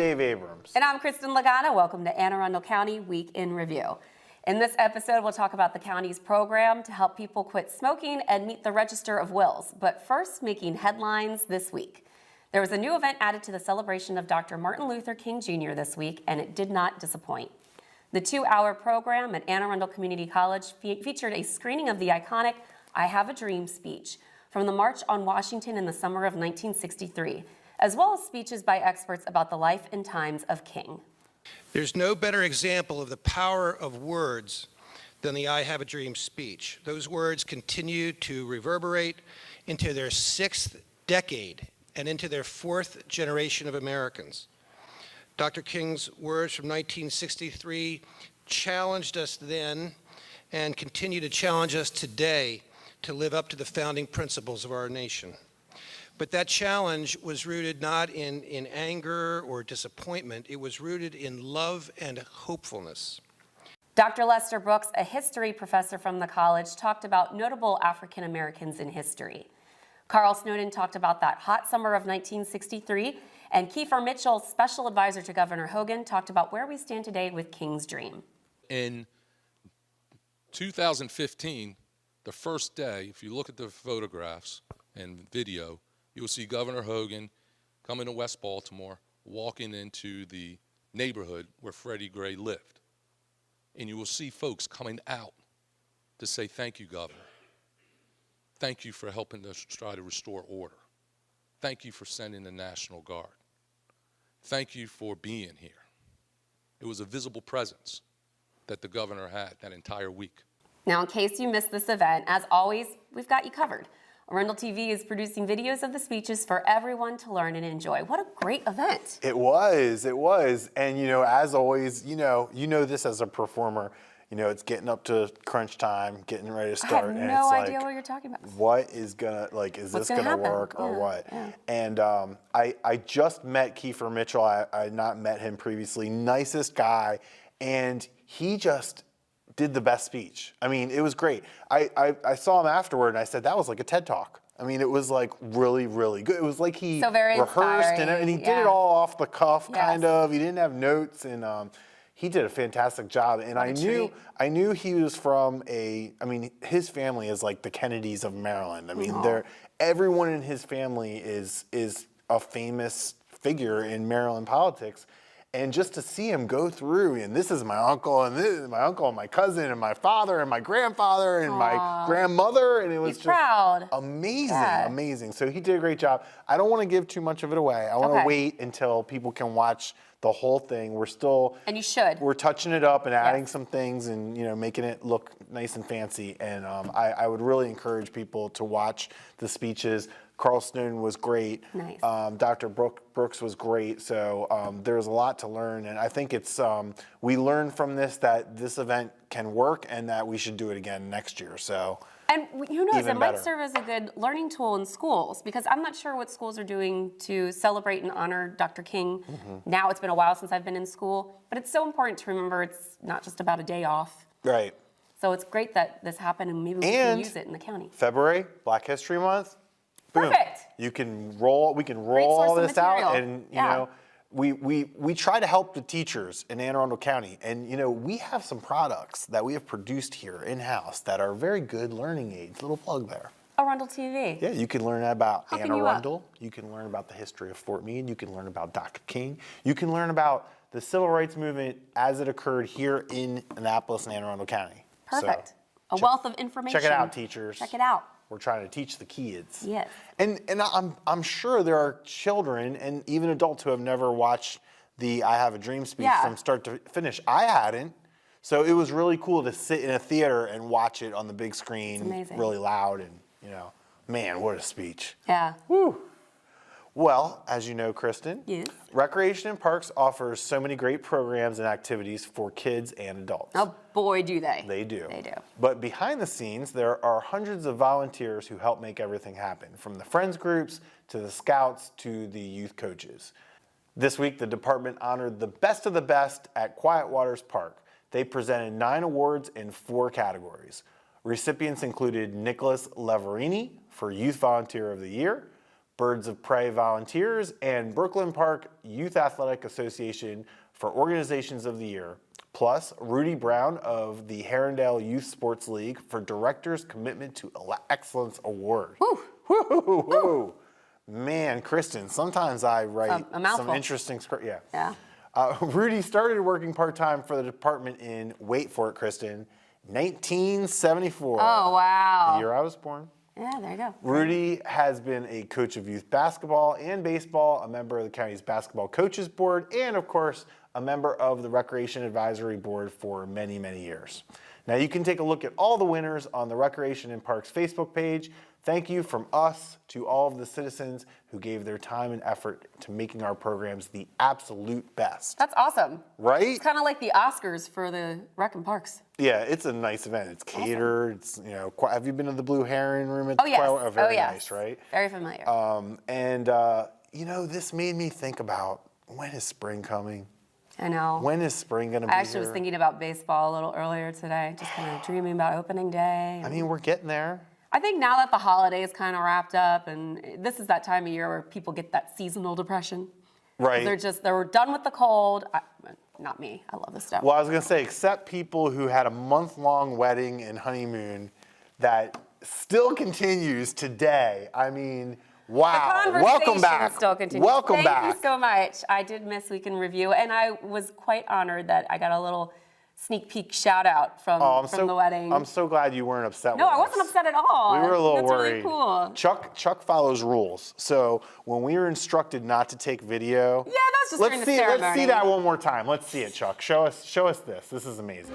Dave Abrams. And I'm Kristin Lagana. Welcome to Arundel County Week in Review. In this episode, we'll talk about the county's program to help people quit smoking and meet the Register of Wills. But first, making headlines this week. There was a new event added to the celebration of Dr. Martin Luther King Jr. this week, and it did not disappoint. The 2-hour program at Anne Arundel Community College featured a screening of the iconic I Have a Dream speech from the March on Washington in the summer of 1963, as well as speeches by experts about the life and times of King. There's no better example of the power of words than the I Have a Dream speech. Those words continue to reverberate into their 6th decade and into their 4th generation of Americans. Dr. King's words from 1963 challenged us then and continue to challenge us today to live up to the founding principles of our nation. But that challenge was rooted not in anger or disappointment. It was rooted in love and hopefulness. Dr. Lester Brooks, a history professor from the college, talked about notable African Americans in history. Carl Snowden talked about that hot summer of 1963, and Kiefer Mitchell, special advisor to Governor Hogan, talked about where we stand today with King's dream. In 2015, the first day, if you look at the photographs and video, you will see Governor Hogan coming to West Baltimore, walking into the neighborhood where Freddie Gray lived. And you will see folks coming out to say, thank you, Governor. Thank you for helping us try to restore order. Thank you for sending the National Guard. Thank you for being here. It was a visible presence that the governor had that entire week. Now, in case you missed this event, as always, we've got you covered. Arundel TV is producing videos of the speeches for everyone to learn and enjoy. What a great event. It was. And, as always, you know this as a performer, it's getting up to crunch time, getting ready to start. I have and no it's idea what you're talking about. What is gonna, is this gonna work or what? Yeah. And I just met Kiefer Mitchell. I had not met him previously. Nicest guy. And he just did the best speech. I mean, it was great. I saw him afterward and I said, that was like a TED Talk. I mean, it was like really, really good. It was like he rehearsed and he did it all off the cuff, kind of. He didn't have notes, and he did a fantastic job. And I knew he was from his family is like the Kennedys of Maryland. I mean, everyone in his family is a famous figure in Maryland politics. And just to see him go through, and this is my uncle, and this is my uncle, and my cousin, and my father, and my grandfather, and my grandmother, and it was just amazing. So he did a great job. I don't want to give too much of it away. I want to wait until people can watch the whole thing. We're still, and you should. We're touching it up and adding some things, and making it look nice and fancy. And I would really encourage people to watch the speeches. Carl Snowden was great. Nice. Dr. Brooks was great. So there's a lot to learn, and I think it's we learned from this that this event can work and that we should do it again next year. So. And who knows, it might serve as a good learning tool in schools, because I'm not sure what schools are doing to celebrate and honor Dr. King. Now it's been a while since I've been in school, but it's so important to remember it's not just about a day off. Right. So it's great that this happened, and maybe we can use it in the county. February, Black History Month. Boom. Perfect. We can roll all this out, and we try to help the teachers in Anne Arundel County, and we have some products that we have produced here in-house that are very good learning aids. Little plug there. Arundel TV. Yeah, you can learn about Anne Arundel. You can learn about the history of Fort Meade. You can learn about Dr. King. You can learn about the civil rights movement as it occurred here in Annapolis and Anne Arundel County. Perfect. So, a wealth of information. Check it out, teachers. Check it out. We're trying to teach the kids. Yes. And I'm sure there are children and even adults who have never watched the I Have a Dream speech from start to finish. I hadn't. So it was really cool to sit in a theater and watch it on the big screen, really loud, and man, what a speech. Yeah. Woo. Well, as you know, Kristin, yes. Recreation and Parks offers so many great programs and activities for kids and adults. Oh boy, do they. They do. They do. But behind the scenes, there are hundreds of volunteers who help make everything happen, from the friends groups to the scouts to the youth coaches. This week, the department honored the best of the best at Quiet Waters Park. They presented 9 awards in 4 categories. Recipients included Nicholas Leverini for Youth Volunteer of the Year, Birds of Prey volunteers, and Brooklyn Park Youth Athletic Association for Organizations of the Year, plus Rudy Brown of the Arundel Youth Sports League for Director's Commitment to Excellence Award. Woo. Woo, woo. Man, Kristin, sometimes I write some interesting script. Yeah. Rudy started working part-time for the department in, wait for it, Kristin, 1974. Oh, wow. The year I was born. Yeah, there you go. Rudy has been a coach of youth basketball and baseball, a member of the county's basketball coaches board, and of course, a member of the Recreation Advisory Board for many, many years. Now you can take a look at all the winners on the Recreation and Parks Facebook page. Thank you from us to all of the citizens who gave their time and effort to making our programs the absolute best. That's awesome. Right? It's kind of like the Oscars for the rec and parks. Yeah, it's a nice event. It's catered. It's, you know, have you been to the Blue Heron Room? It's Oh, yes. very nice, right? Very familiar. You know, this made me think about, when is spring coming? I know. When is spring going to be I actually here? was thinking about baseball a little earlier today, just kind of dreaming about opening day. I mean, we're getting there. I think now that the holidays kind of wrapped up, and this is that time of year where people get that seasonal depression. Right. They're done with the cold. Not me. I love this stuff. Well, I was going to say, except people who had a month-long wedding and honeymoon that still continues today. I mean, wow. The Welcome back. Still continues. Welcome back. Thank you so much. I did miss Week in Review, and I was quite honored that I got a little sneak peek shout out from the wedding. I'm so glad you weren't upset with No, us. I wasn't upset at all. We were a little That's worried. Really cool. Chuck follows rules. So when we were instructed not to take video, Yeah, that's just during the ceremony. Let's see that one more time. Let's see it, Chuck. Show us this. This is amazing.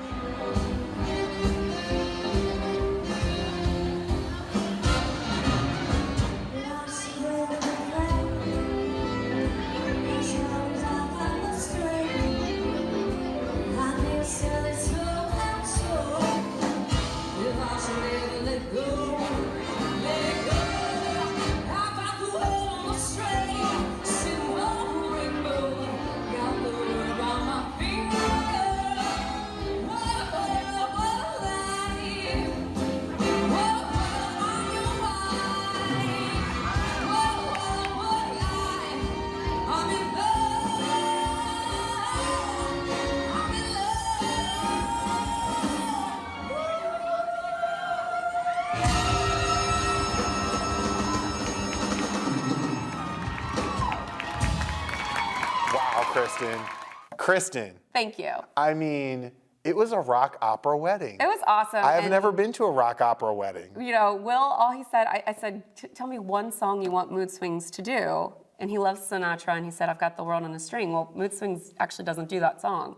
Kristin. Thank you. I mean, it was a rock opera wedding. It was awesome. I have never been to a rock opera wedding. You know, Will, all he said, I said, tell me one song you want Mood Swings to do. And he loves Sinatra, and he said, I've got the world on a string. Well, Mood Swings actually doesn't do that song.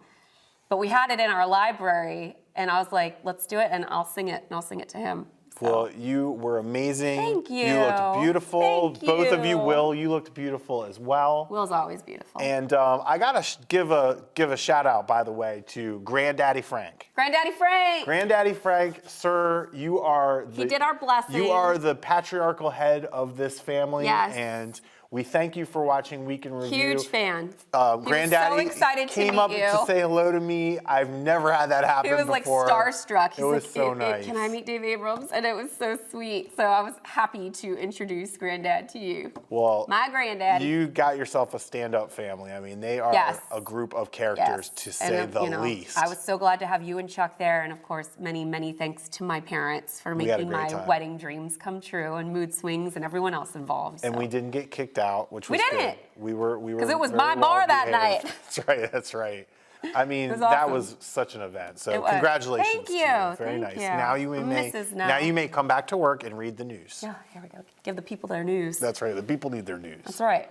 But we had it in our library, and I was like, let's do it, and I'll sing it, and I'll sing it to him. So. Well, you were amazing. Thank you. You looked beautiful. Thank Both of you, you. Will, you looked beautiful as well. Will's always beautiful. And I gotta give a shout out, by the way, to Granddaddy Frank. Granddaddy Frank. Granddaddy Frank, sir, you are He did our blessing. You are the patriarchal head of this family. Yes. And we thank you for watching Week in Review. Huge fan. Granddaddy he was so excited came to up meet you. to say hello to me. I've never had that happen He was before. like starstruck. He's it was like, so nice. Can I meet Dave Abrams? And it was so sweet. So I was happy to introduce Granddad to you. Well, my granddad. You got yourself a stand-up family. I mean, they are a group of characters, to say the least. I was so glad to have you and Chuck there. And of course, many, many thanks to my parents for making my wedding dreams come true, and Mood Swings and everyone else involved. And we didn't get kicked out, which was good. We were because it was my bar that night. That's right. I mean, that was such an event. So congratulations. Thank you. To you. Very Thank nice. you. Now you may come back to work and read the news. Yeah, here we go. Give the people their news. That's right. The people need their news. That's right.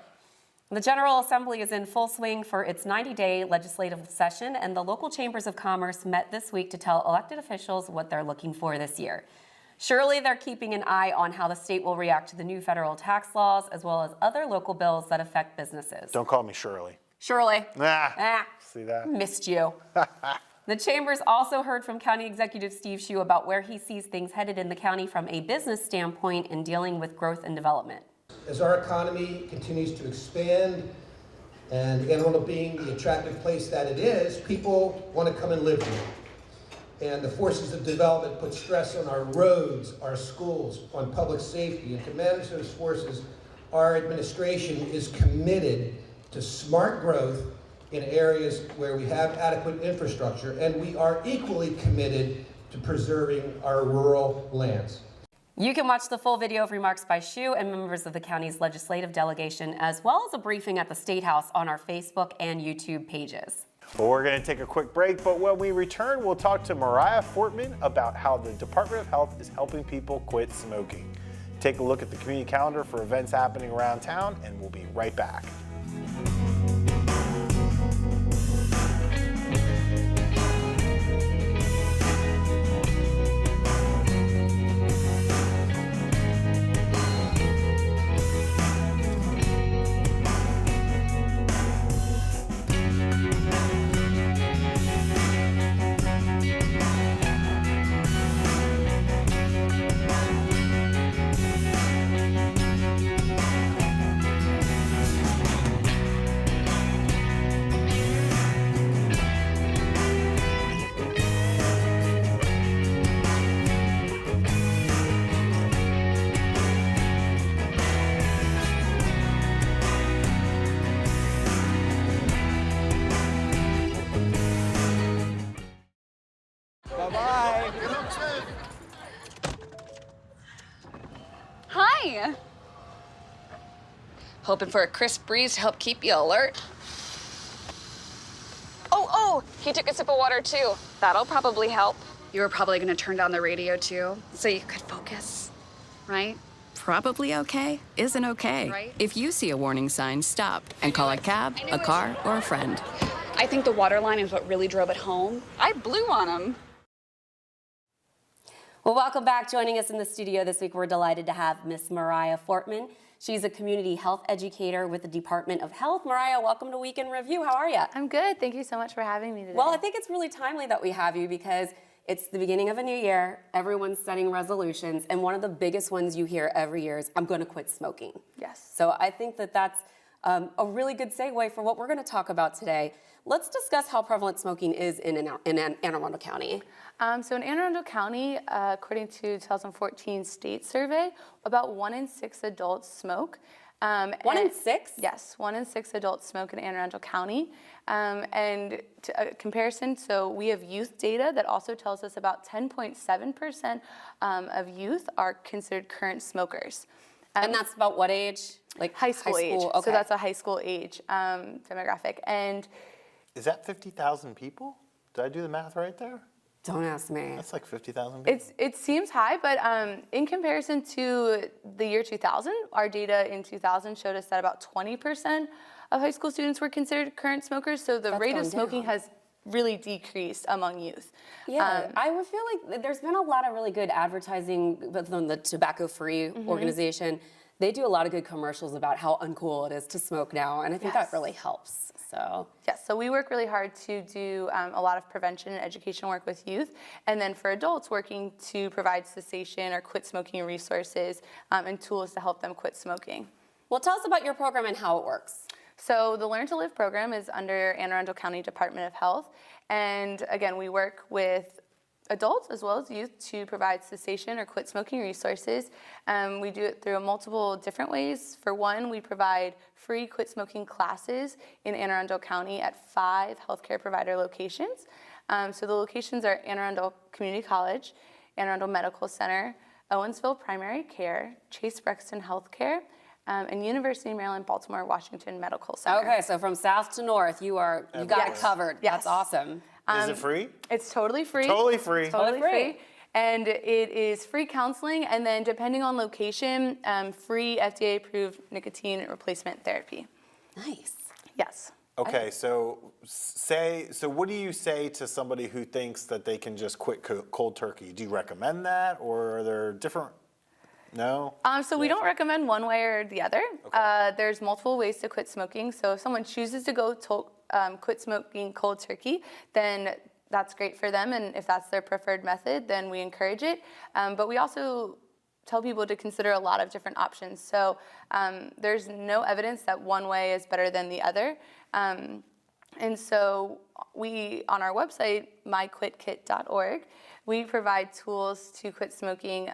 The General Assembly is in full swing for its 90-day legislative session, and the local chambers of commerce met this week to tell elected officials what they're looking for this year. Surely they're keeping an eye on how the state will react to the new federal tax laws, as well as other local bills that affect businesses. Don't call me Shirley. Shirley. See that? Missed you. The chambers also heard from County Executive Steve Schuh about where he sees things headed in the county from a business standpoint in dealing with growth and development. As our economy continues to expand, and Anne Arundel being the attractive place that it is, people want to come and live here. And the forces of development put stress on our roads, our schools, on public safety, and to manage those forces, our administration is committed to smart growth in areas where we have adequate infrastructure, and we are equally committed to preserving our rural lands. You can watch the full video of remarks by Schuh and members of the county's legislative delegation, as well as a briefing at the State House on our Facebook and YouTube pages. Well, we're going to take a quick break, but when we return, we'll talk to Mariah Fortman about how the Department of Health is helping people quit smoking. Take a look at the community calendar for events happening around town, and we'll be right back. Hi. Hoping for a crisp breeze to help keep you alert. Oh, he took a sip of water too. That'll probably help. You were probably gonna turn down the radio too, so you could focus, right? Probably okay isn't okay. Right. If you see a warning sign, stop and call a cab, a car, or a friend. I think the water line is what really drove it home. I blew on him. Well, welcome back. Joining us in the studio this week, we're delighted to have Miss Mariah Fortman. She's a community health educator with the Department of Health. Mariah, welcome to Week in Review. How are you? I'm good. Thank you so much for having me today. Well, I think it's really timely that we have you because it's the beginning of a new year. Everyone's setting resolutions, and one of the biggest ones you hear every year is, I'm going to quit smoking. Yes. So I think that that's a really good segue for what we're going to talk about today. Let's discuss how prevalent smoking is in Anne Arundel County. So in Anne Arundel County, according to 2014 state survey, about 1 in 6 adults smoke. 1 in 6? Yes, 1 in 6 adults smoke in Anne Arundel County. And to comparison, so we have youth data that also tells us about 10.7% of youth are considered current smokers. And that's about what age? Like high school age. Okay. So that's a high school age demographic. And Is that 50,000 people? Did I do the math right there? Don't ask me. That's like 50,000 people. it seems high, but in comparison to the year 2000, our data in 2000 showed us that about 20% of high school students were considered current smokers. So the rate of smoking has really decreased among youth. Yeah, I would feel like there's been a lot of really good advertising from the Tobacco Free organization. They do a lot of good commercials about how uncool it is to smoke now, and I think that really helps. So yes, so we work really hard to do a lot of prevention and education work with youth, and then for adults, working to provide cessation or quit smoking resources and tools to help them quit smoking. Well, tell us about your program and how it works. So the Learn to Live program is under Anne Arundel County Department of Health, and again, we work with adults as well as youth to provide cessation or quit smoking resources. We do it through multiple different ways. For one, we provide free quit smoking classes in Anne Arundel County at 5 healthcare provider locations. So the locations are Anne Arundel Community College, Anne Arundel Medical Center, Owensville Primary Care, Chase Brexton Healthcare, and University of Maryland, Baltimore, Washington Medical Center. Okay, so from south to north, you got it covered. Yes. That's awesome. Is it free? It's totally free. Totally free. Totally free. And it is free counseling, and then depending on location, free FDA-approved nicotine replacement therapy. Nice. Yes. Okay, so what do you say to somebody who thinks that they can just quit cold turkey? Do you recommend that, or are there different? No? So we don't recommend one way or the other. Okay. There's multiple ways to quit smoking. So if someone chooses to go quit smoking cold turkey, then that's great for them. And if that's their preferred method, then we encourage it. But we also tell people to consider a lot of different options. So there's no evidence that one way is better than the other. And so we, on our website, myquitkit.org, We provide tools to quit smoking.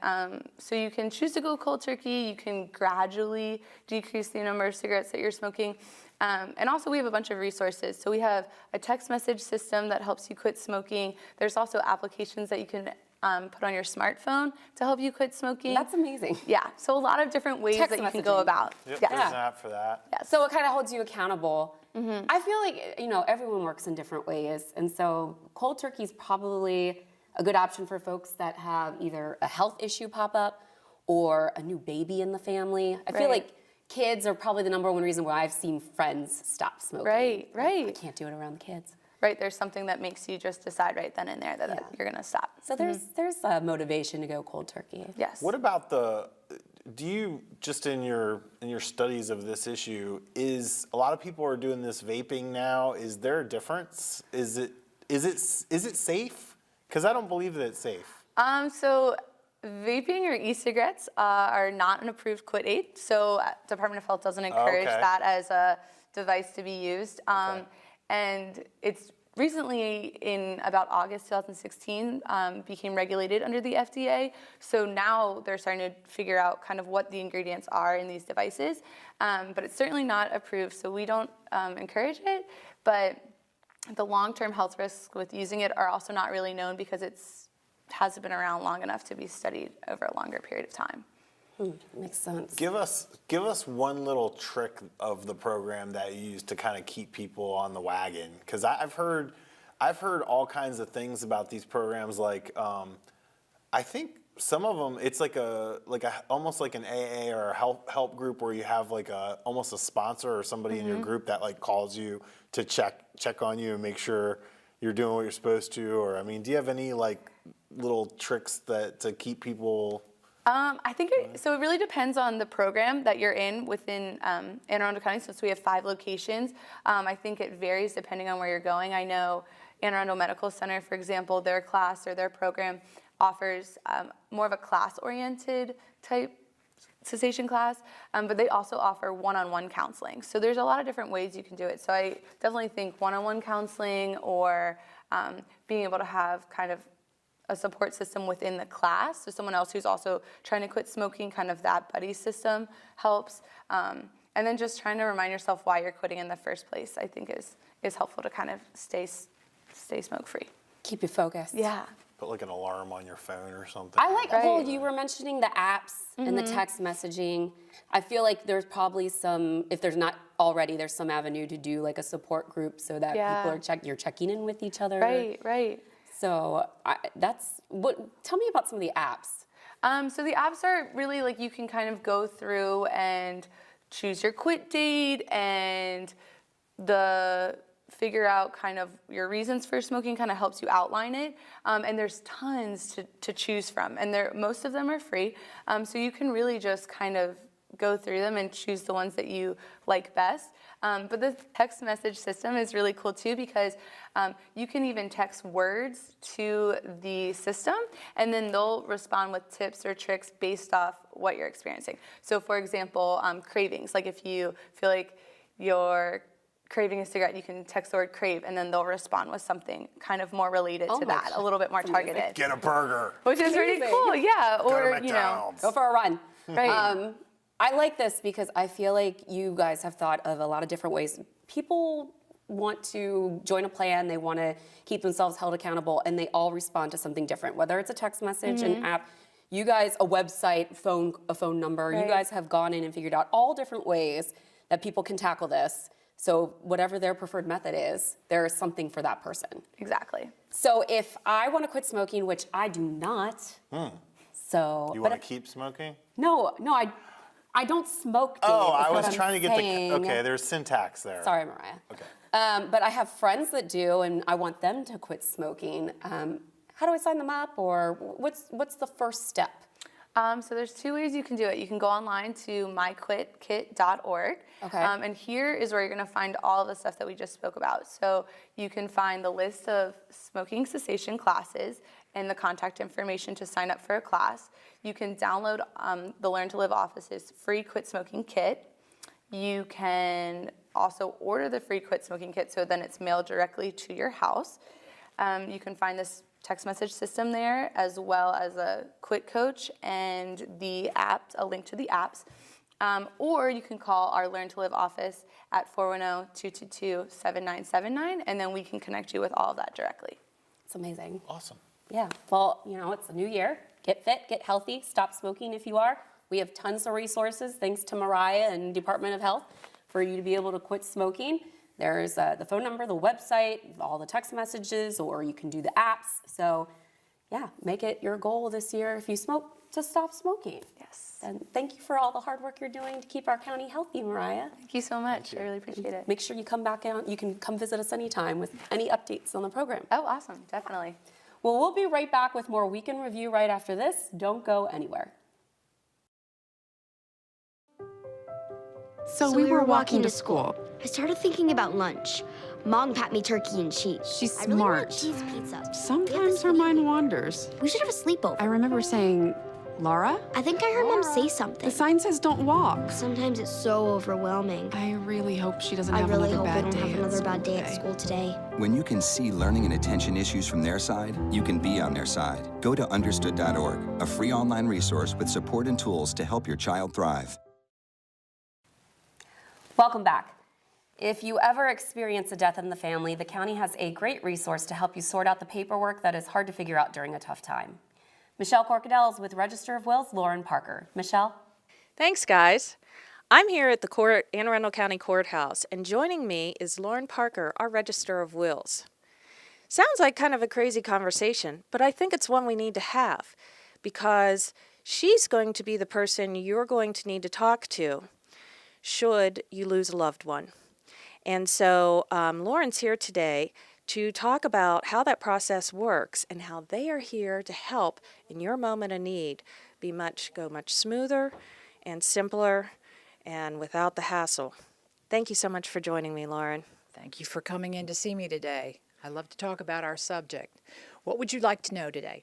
So you can choose to go cold turkey. You can gradually decrease the number of cigarettes that you're smoking. And also we have a bunch of resources. So we have a text message system that helps you quit smoking. There's also applications that you can put on your smartphone to help you quit smoking. That's amazing. Yeah, so a lot of different ways Text that you can go messaging. about. Yep, Yeah. there's an app for that. Yes. So it kind of holds you accountable. I feel like, everyone works in different ways. And so cold turkey is probably a good option for folks that have either a health issue pop up or a new baby in the family. I feel Right. like kids are probably the number one reason why I've seen friends stop smoking. Right, I right. can't do it around the kids. Right, there's something that makes you just decide right then and there that you're gonna stop. So there's a motivation to go cold turkey. Yes. What about do you, just in your studies of this issue, is a lot of people are doing this vaping now? Is there a difference? Is it safe? Because I don't believe that it's safe. So vaping or e-cigarettes are not an approved quit aid. So Department of Health doesn't encourage Okay. that as a device to be used. And it's recently, in about August 2016, became regulated under the FDA. So now they're starting to figure out kind of what the ingredients are in these devices. But it's certainly not approved, so we don't encourage it. But the long-term health risks with using it are also not really known because hasn't been around long enough to be studied over a longer period of time. Makes sense. Give us one little trick of the program that you use to kind of keep people on the wagon, because I've heard all kinds of things about these programs. Like I think some of them, it's like almost like an AA or a help group where you have like almost a sponsor or somebody in your group that like calls you to check on you and make sure you're doing what you're supposed to. Or do you have any like little tricks to keep people? I think it really depends on the program that you're in within Anne Arundel County. Since we have 5 locations, I think it varies depending on where you're going. I know Anne Arundel Medical Center, for example, their class or their program offers more of a class-oriented type cessation class, but they also offer one-on-one counseling. So there's a lot of different ways you can do it. So I definitely think one-on-one counseling or being able to have kind of a support system within the class, so someone else who's also trying to quit smoking, kind of that buddy system helps. And then just trying to remind yourself why you're quitting in the first place, I think is helpful to kind of stay smoke-free. Keep you focused. Yeah. Put like an alarm on your phone or something. I like, Right. well, you were mentioning the apps and the text messaging. I feel like there's probably if there's not already, there's some avenue to do like a support group so that people are you're checking in with each other. Right. So tell me about some of the apps. So the apps are really like you can kind of go through and choose your quit date and figure out kind of your reasons for smoking, kind of helps you outline it. And there's tons to choose from. And most of them are free. So you can really just kind of go through them and choose the ones that you like best. But the text message system is really cool too because you can even text words to the system and then they'll respond with tips or tricks based off what you're experiencing. So for example, cravings, like if you feel like you're craving a cigarette, you can text the word crave and then they'll respond with something kind of more related to that, a little bit more targeted. Get a burger. Which is pretty cool, yeah. Or, McDonald's. Go for a run. Right. I like this because I feel like you guys have thought of a lot of different ways. People want to join a plan, they want to keep themselves held accountable, and they all respond to something different, whether it's a text message, an app, you guys, a website, a phone number. Right. You guys have gone in and figured out all different ways that people can tackle this. So whatever their preferred method is, there is something for that person. Exactly. So if I want to quit smoking, which I do not, so... You want to keep smoking? No, I don't smoke, Dave. Oh, is I what was I'm trying to get saying. okay, there's syntax there. Sorry, Mariah. Okay. But I have friends that do, and I want them to quit smoking. How do I sign them up, or what's the first step? So there's 2 ways you can do it. You can go online to myquitkit.org. Okay. And here is where you're going to find all of the stuff that we just spoke about. So you can find the list of smoking cessation classes and the contact information to sign up for a class. You can download the Learn to Live office's free quit smoking kit. You can also order the free quit smoking kit so then it's mailed directly to your house. You can find this text message system there, as well as a Quit Coach and the app, a link to the apps. Or you can call our Learn to Live office at 410-222-7979, and then we can connect you with all of that directly. It's amazing. Awesome. Yeah. Well, it's a new year. Get fit, get healthy, stop smoking if you are. We have tons of resources, thanks to Mariah and Department of Health, for you to be able to quit smoking. There's the phone number, the website, all the text messages, or you can do the apps. So, yeah, make it your goal this year, if you smoke, to stop smoking. Yes. And thank you for all the hard work you're doing to keep our county healthy, Mariah. Thank you so much. I really appreciate it. Make sure you come back out. You can come visit us anytime with any updates on the program. Oh, awesome. Definitely. Well, we'll be right back with more Week in Review right after this. Don't go anywhere. So we were walking to school. I started thinking about lunch. Mom packed me turkey and cheese. She's I really want smart. cheese pizza. Sometimes her mind wanders. We should have a sleepover. I remember saying, Laura? I think I heard Mom say something. The sign says don't walk. Sometimes it's so overwhelming. I really hope she doesn't I have really another hope I bad don't day have at another school bad day at today. school today. When you can see learning and attention issues from their side, you can be on their side. Go to understood.org, a free online resource with support and tools to help your child thrive. Welcome back. If you ever experience a death in the family, the county has a great resource to help you sort out the paperwork that is hard to figure out during a tough time. Michelle Corkadel is with Register of Wills, Lauren Parker. Michelle? Thanks, guys. I'm here at the Anne Arundel County Courthouse, and joining me is Lauren Parker, our Register of Wills. Sounds like kind of a crazy conversation, but I think it's one we need to have, because she's going to be the person you're going to need to talk to should you lose a loved one. And so Lauren's here today to talk about how that process works and how they are here to help in your moment of need go much smoother and simpler and without the hassle. Thank you so much for joining me, Lauren. Thank you for coming in to see me today. I love to talk about our subject. What would you like to know today?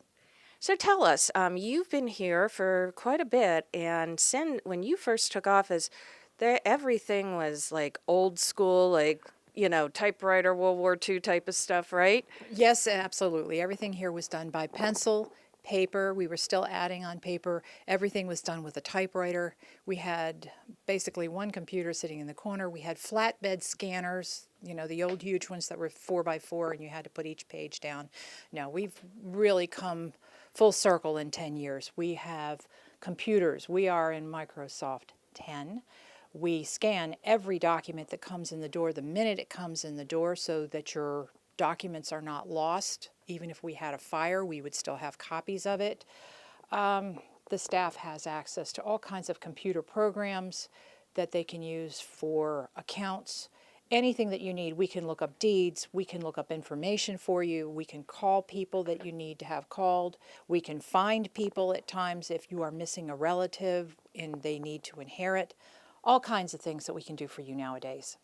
So tell us, you've been here for quite a bit, and when you first took office, everything was like old school, like, typewriter, World War II type of stuff, right? Yes, absolutely. Everything here was done by pencil, paper. We were still adding on paper. Everything was done with a typewriter. We had basically one computer sitting in the corner. We had flatbed scanners, the old huge ones that were 4x4, and you had to put each page down. No, we've really come full circle in 10 years. We have computers. We are in Microsoft 10. We scan every document that comes in the door the minute it comes in the door so that your documents are not lost. Even if we had a fire, we would still have copies of it. The staff has access to all kinds of computer programs that they can use for accounts. Anything that you need, we can look up deeds, we can look up information for you, we can call people that you need to have called, we can find people at times if you are missing a relative and they need to inherit. All kinds of things that we can do for you nowadays.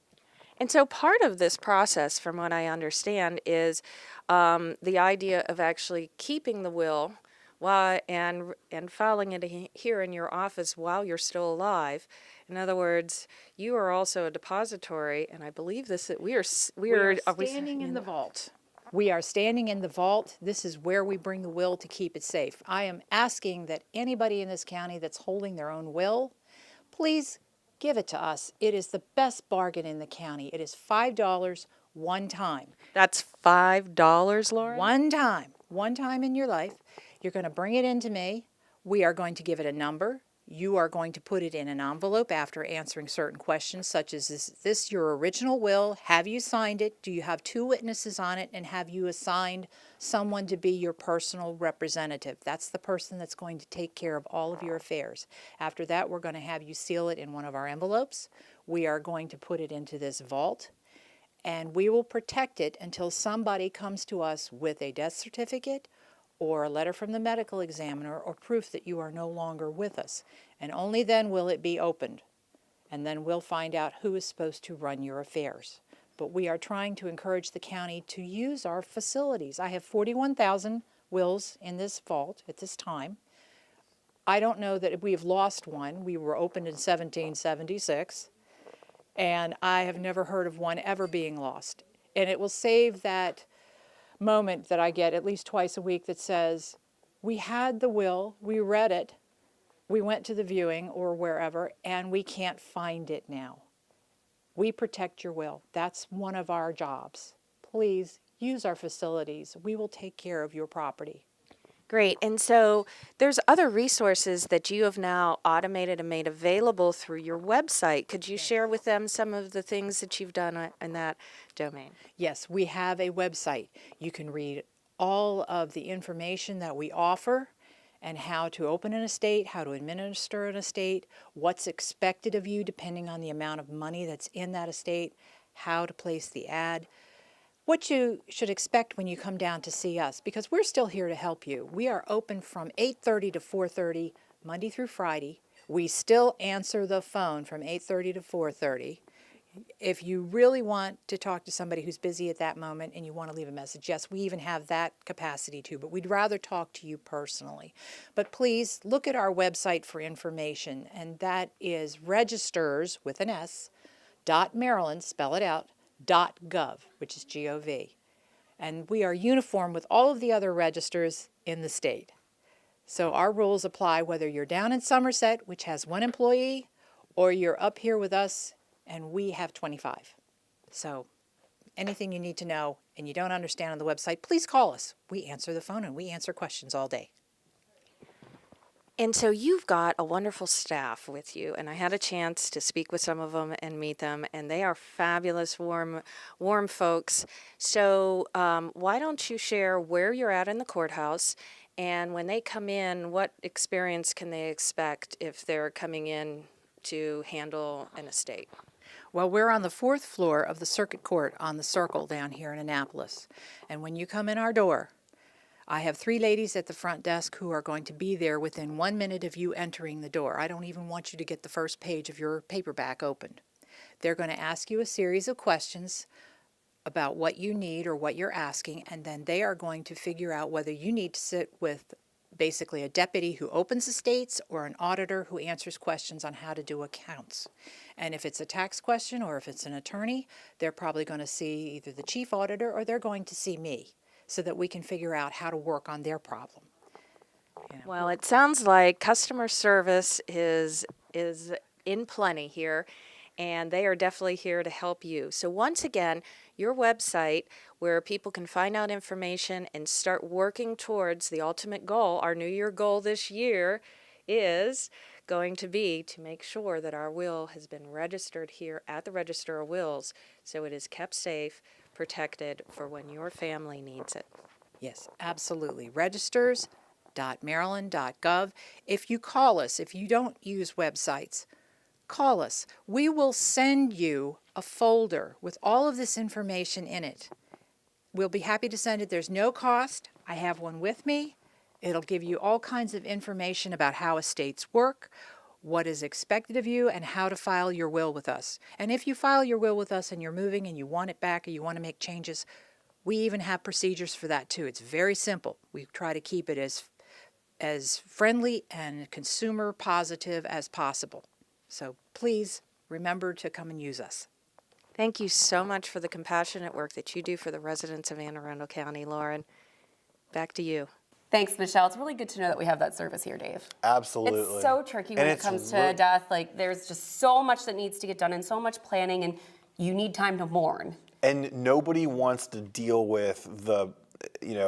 And so part of this process, from what I understand, is the idea of actually keeping the will and filing it here in your office while you're still alive. In other words, you are also a depository, and I believe we are standing in the vault. We are standing in the vault. This is where we bring the will to keep it safe. I am asking that anybody in this county that's holding their own will, please give it to us. It is the best bargain in the county. It is $5 one time. That's $5, Lauren? One time in your life. You're going to bring it into me. We are going to give it a number. You are going to put it in an envelope after answering certain questions, such as, is this your original will? Have you signed it? Do you have 2 witnesses on it? And have you assigned someone to be your personal representative? That's the person that's going to take care of all of your affairs. After that, we're going to have you seal it in one of our envelopes. We are going to put it into this vault, and we will protect it until somebody comes to us with a death certificate or a letter from the medical examiner or proof that you are no longer with us. And only then will it be opened. And then we'll find out who is supposed to run your affairs. But we are trying to encourage the county to use our facilities. I have 41,000 wills in this vault at this time. I don't know that we have lost one. We were opened in 1776, and I have never heard of one ever being lost. And it will save that moment that I get at least twice a week that says, we had the will, we read it, we went to the viewing or wherever, and we can't find it now. We protect your will. That's one of our jobs. Please use our facilities. We will take care of your property. Great. And so there's other resources that you have now automated and made available through your website. Could you share with them some of the things that you've done in that domain? Yes, we have a website. You can read all of the information that we offer and how to open an estate, how to administer an estate, what's expected of you depending on the amount of money that's in that estate, how to place the ad, what you should expect when you come down to see us, because we're still here to help you. We are open from 8:30 to 4:30, Monday through Friday. We still answer the phone from 8:30 to 4:30. If you really want to talk to somebody who's busy at that moment and you want to leave a message, yes, we even have that capacity too, but we'd rather talk to you personally. But please look at our website for information, and that is registers, with an S, .maryland, spell it out, .gov, which is G-O-V. And we are uniform with all of the other registers in the state. So our rules apply whether you're down in Somerset, which has 1 employee, or you're up here with us and we have 25. So anything you need to know and you don't understand on the website, please call us. We answer the phone and we answer questions all day. And so you've got a wonderful staff with you, and I had a chance to speak with some of them and meet them, and they are fabulous, warm folks. So why don't you share where you're at in the courthouse, and when they come in, what experience can they expect if they're coming in to handle an estate? Well, we're on the 4th floor of the Circuit Court on the Circle down here in Annapolis. And when you come in our door, I have 3 ladies at the front desk who are going to be there within 1 minute of you entering the door. I don't even want you to get the first page of your paperback opened. They're going to ask you a series of questions about what you need or what you're asking, and then they are going to figure out whether you need to sit with basically a deputy who opens estates or an auditor who answers questions on how to do accounts. And if it's a tax question or if it's an attorney, they're probably going to see either the chief auditor or they're going to see me so that we can figure out how to work on their problem. Well, it sounds like customer service is in plenty here, and they are definitely here to help you. So once again, your website where people can find out information and start working towards the ultimate goal, our New Year goal this year is going to be to make sure that our will has been registered here at the Register of Wills so it is kept safe, protected for when your family needs it. Yes, absolutely. Registers.maryland.gov. If you call us, if you don't use websites, call us. We will send you a folder with all of this information in it. We'll be happy to send it. There's no cost. I have one with me. It'll give you all kinds of information about how estates work, what is expected of you, and how to file your will with us. And if you file your will with us and you're moving and you want it back or you want to make changes, we even have procedures for that too. It's very simple. We try to keep it as friendly and consumer positive as possible. So please remember to come and use us. Thank you so much for the compassionate work that you do for the residents of Anne Arundel County, Lauren. Back to you. Thanks, Michelle. It's really good to know that we have that service here, Dave. Absolutely. It's so tricky when it comes to death. Like, there's just so much that needs to get done and so much planning, and you need time to mourn. And nobody wants to deal with the,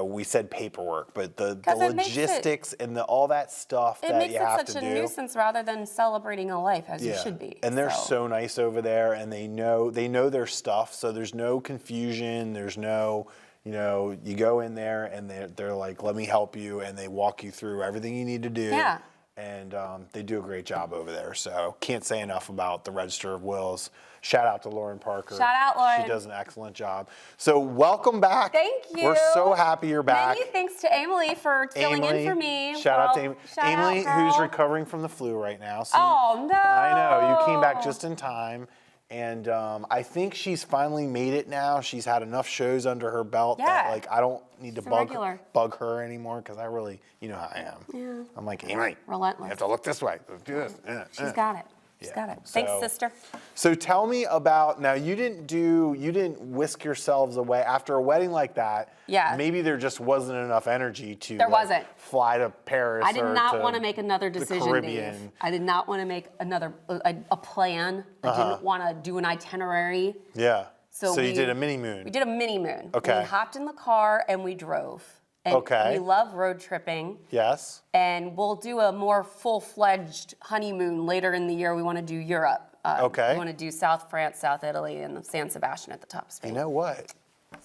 we said paperwork, but the logistics and all that stuff that you have to do. It makes it such a nuisance rather than celebrating a life as you should be. And they're so nice over there, and they know their stuff, so there's no confusion. There's no, you go in there and they're like, let me help you, and they walk you through everything you need to do. Yeah. And they do a great job over there. So can't say enough about the Register of Wills. Shout out to Lauren Parker. Shout out, Lauren. She does an excellent job. So welcome back. Thank you. We're so happy you're back. Many thanks to Emily for filling in for me. Shout out to Emily, who's recovering from the flu right now. So oh, no. I know. You came back just in time. And I think she's finally made it now. She's had enough shows under her belt that I don't need to bug her anymore because I really, how I am. Yeah. I'm like, Emily, relentless. you have to look this way. Let's do this. She's got it. She's got it. Thanks, sister. So tell me about, now you didn't whisk yourselves away after a wedding like that. Yeah. Maybe there just wasn't enough energy to wasn't. fly to Paris. I did not want to make another the decision, Caribbean. Dave. I did not want to make a plan. I didn't want to do an itinerary. Yeah. So you we did a mini moon. We did a mini moon. Okay. We hopped in the car and we drove. And Okay. we love road tripping. Yes. And we'll do a more full-fledged honeymoon later in the year. We want to do Europe. Okay. We want to do South France, South Italy, and San Sebastian at the top of Spain. You know what?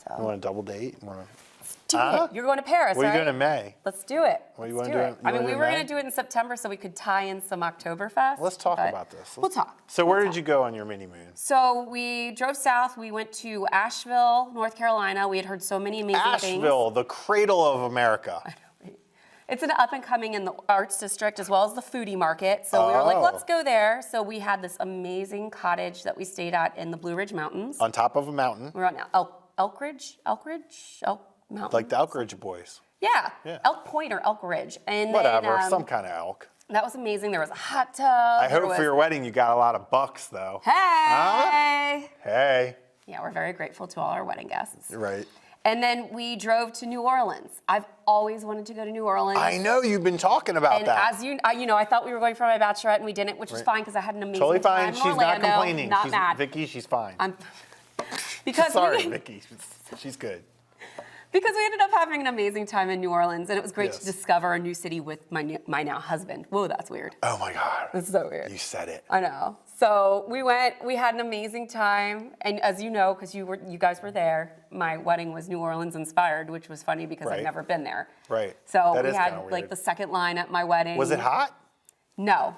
So. You want a double date? Do it. You're going to Paris, What are you right? doing in May? Let's do it. What do you Let's wanna do do? it. I mean, we were May? going to do it in September so we could tie in some Oktoberfest. Let's talk but about this. We'll talk. So where did you go on your mini moon? So we drove south. We went to Asheville, North Carolina. We had heard so many amazing things. Asheville, the cradle of America. It's an up and coming in the arts district as well as the foodie market. So we were like, let's go there. So we had this amazing cottage that we stayed at in the Blue Ridge Mountains. On top of a mountain. We were on Elk Mountain. Like the Elk Ridge Boys. Yeah. Yeah. Elk Point or Elk Ridge. And Whatever, then, some kind of elk. that was amazing. There was a hot tub. I hope for your wedding you got a lot of bucks though. Hey! Hey. Yeah, we're very grateful to all our wedding guests. Right. And then we drove to New Orleans. I've always wanted to go to New Orleans. I know you've been talking about and that. as you know, I thought we were going for my bachelorette and we didn't, which was fine because I had an amazing Totally fine. time in She's Orlando. not complaining. Not she's, mad. Vicky, she's fine. Because Sorry, Vicky. She's good. Because we ended up having an amazing time in New Orleans, and it was great Yes. to discover a new city with my now husband. Whoa, that's weird. Oh my God. That's so weird. You said it. I know. So we went. We had an amazing time, and as you know, because you guys were there, my wedding was New Orleans inspired, which was funny because Right. I've never been there. Right. So That we is had kinda like weird. the second line at my wedding. Was it hot? No.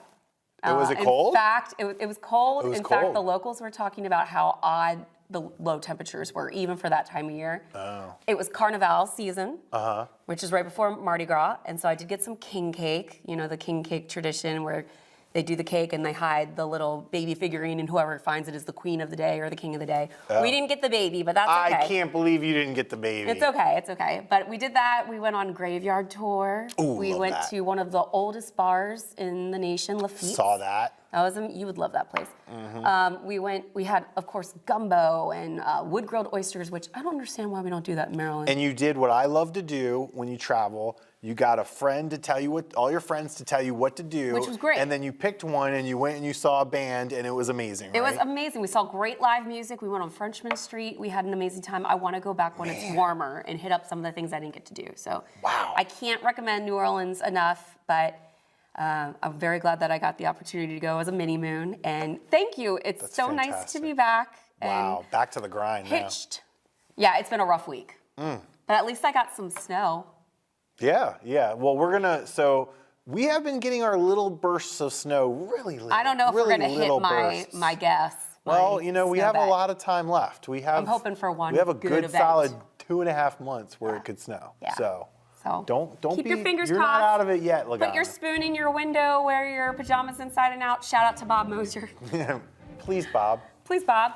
Was it cold? In fact, it was cold. It was in fact, cold. the locals were talking about how odd the low temperatures were, even for that time of year. Oh. It was Carnival season, Uh-huh. which is right before Mardi Gras, and so I did get some king cake, you know, the king cake tradition where they do the cake and they hide the little baby figurine, and whoever finds it is the queen of the day or the king of the day. Oh. We didn't get the baby, but that's okay. I can't believe you didn't get the baby. It's okay, it's okay. But we did that. We went on graveyard tour. Ooh, we love went that. to one of the oldest bars in the nation, Lafitte's. Saw that. That was you would love that place. We had, of course, gumbo and wood-grilled oysters, which I don't understand why we don't do that in Maryland. And you did what I love to do when you travel. You got a friend to tell you all your friends to tell you what to do. Which was great. And then you picked one and you went and you saw a band and it was amazing, It right? was amazing. We saw great live music. We went on Frenchman Street. We had an amazing time. I want to go back when it's warmer and hit up some of the things I didn't get to do. So Wow. I can't recommend New Orleans enough, but I'm very glad that I got the opportunity to go as a mini moon. And thank you. It's That's so nice to fantastic. be back. Wow, back to the grind And hitched. Yeah, it's been a rough week. But at least I got some snow. now. Yeah. Well, so we have been getting our little bursts of snow really little. I don't know if we're really going to hit little my bursts. guess. Well, my you know, we snow have bet. a lot of time left. I'm hoping for one We have a good good event. solid 2.5 months where it could snow. Yeah. So So don't keep be. your fingers You're crossed. not out of it yet, Lagana. Put your spoon in your window, wear your pajamas inside and out. Shout out to Bob Mosier. Please, Bob. Please, Bob.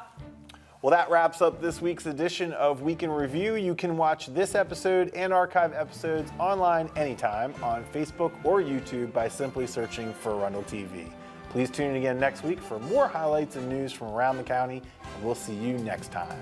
Well, that wraps up this week's edition of Week in Review. You can watch this episode and archive episodes online anytime on Facebook or YouTube by simply searching for Arundel TV. Please tune in again next week for more highlights and news from around the county, and we'll see you next time.